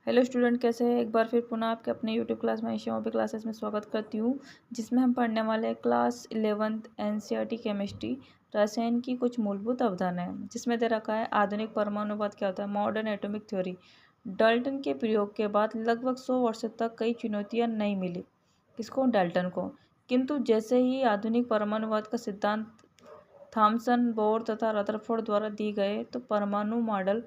Hello student, कैसे हैं? एक बार फिर पुनः आपके अपने यूट्यूब क्लास में एशिया ओपी क्लासेस में स्वागत करती हूँ, जिसमें हम पढ़ने वाले हैं क्लास 11th एनसीईआरटी केमिस्ट्री रसायन की कुछ मूलभूत अवधारणाएं, जिसमें दे रखा है आधुनिक परमाणुवाद क्या होता है, मॉडर्न एटॉमिक थ्योरी। डाल्टन के प्रयोग के बाद लगभग 100 वर्षों तक कई चुनौतियाँ नहीं मिली किसको, डाल्टन को। किंतु जैसे ही आधुनिक परमाणुवाद का सिद्धांत थॉमसन, बोर तथा रदरफोर्ड द्वारा दी गए तो परमाणु मॉडल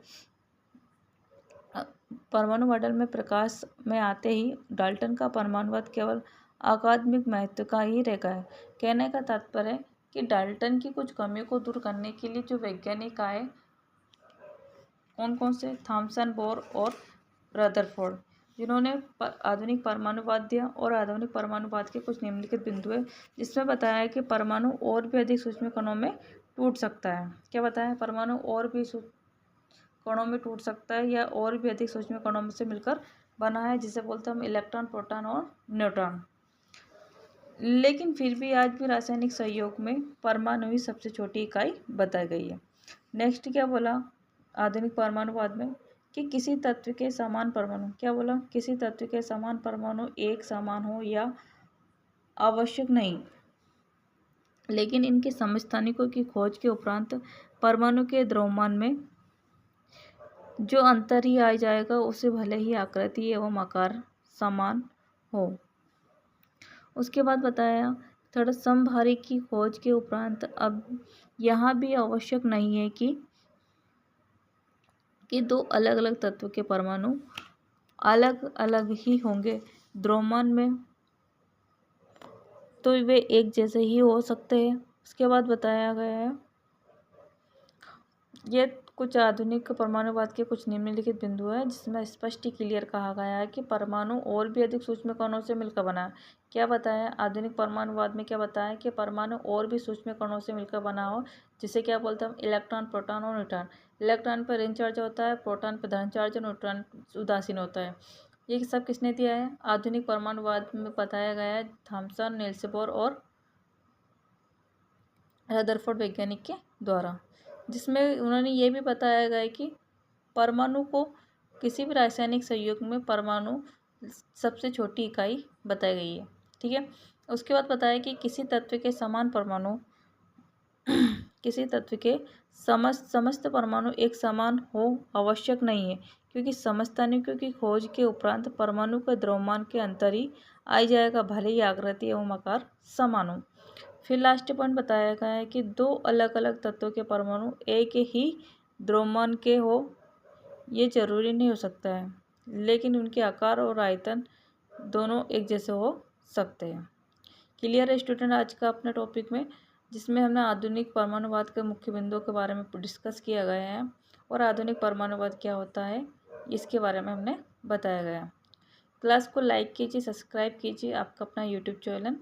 में प्रकाश में आते ही डाल्टन का परमाणुवाद केवल अकादमिक महत्व का ही रह गया है। कहने का तात्पर्य है कि डाल्टन की कुछ कमियों को दूर करने के लिए जो वैज्ञानिक आए, कौन कौन से, थॉमसन, बोर और रदरफोर्ड, जिन्होंने आधुनिक परमाणुवाद दिया। और आधुनिक परमाणुवाद के कुछ निम्नलिखित बिंदु है, जिसमें बताया है कि परमाणु और भी अधिक सूक्ष्म कणों में टूट सकता है। क्या बताया है? परमाणु और भी कणों में टूट सकता है या और भी अधिक सूक्ष्म कणों में से मिलकर बना है, जिसे बोलते हैं हम इलेक्ट्रॉन, प्रोटॉन और न्यूट्रॉन। लेकिन फिर भी आज भी रासायनिक सहयोग में परमाणु ही सबसे छोटी इकाई बताई गई है। नेक्स्ट क्या बोला आधुनिक परमाणुवाद में, कि किसी तत्व के समान परमाणु, क्या बोला, किसी तत्व के समान परमाणु एक समान हो या आवश्यक नहीं, लेकिन इनके समस्थानिकों की खोज के उपरांत परमाणु के द्रव्यमान में जो अंतर ही आ जाएगा, उसे भले ही आकृति एवं आकार समान हो। उसके बाद बताया थोड़ा समभारी की खोज के उपरांत अब यहाँ भी आवश्यक नहीं है कि दो अलग अलग तत्व के परमाणु अलग अलग ही होंगे द्रव्यमान में, तो वे एक जैसे ही हो सकते हैं। उसके बाद बताया गया है ये कुछ आधुनिक परमाणुवाद के कुछ निम्नलिखित बिंदु हैं, जिसमें स्पष्ट क्लियर कहा गया है कि परमाणु और भी अधिक सूक्ष्म कणों से मिलकर बना है। क्या बताया आधुनिक परमाणुवाद में? क्या बताया कि परमाणु और भी सूक्ष्म कणों से मिलकर बना हो, जिसे क्या बोलते हैं हम, इलेक्ट्रॉन, प्रोटॉन और न्यूट्रॉन। इलेक्ट्रॉन पर ऋण चार्ज होता है, प्रोटॉन पर धन चार्ज और न्यूट्रॉन उदासीन होता है। ये सब किसने दिया है? आधुनिक परमाणुवाद में बताया गया है थॉमसन, नील्स बोर और रदरफोर्ड वैज्ञानिक के द्वारा, जिसमें उन्होंने ये भी बताया गया है कि परमाणु को किसी भी रासायनिक संयुग में परमाणु सबसे छोटी इकाई बताई गई है। ठीक है। उसके बाद बताया कि किसी तत्व के समान परमाणु किसी तत्व के समस्त परमाणु एक समान हो आवश्यक नहीं है, क्योंकि समस्थानिकों की खोज के उपरांत परमाणु के द्रव्यमान के अंतर ही आ जाएगा, भले ही आकृति एवं आकार समान हो। फिर लास्ट पॉइंट बताया गया है कि दो अलग अलग तत्वों के परमाणु एक ही द्रव्यमान के हो, ये जरूरी नहीं हो सकता है, लेकिन उनके आकार और आयतन दोनों एक जैसे हो सकते हैं। क्लियर है स्टूडेंट आज का अपने टॉपिक में, जिसमें हमने आधुनिक परमाणुवाद के मुख्य बिंदुओं के बारे में डिस्कस किया गया है और आधुनिक परमाणुवाद क्या होता है इसके बारे में हमने बताया गया। क्लास को लाइक कीजिए, सब्सक्राइब कीजिए, आपका अपना यूट्यूब चैनल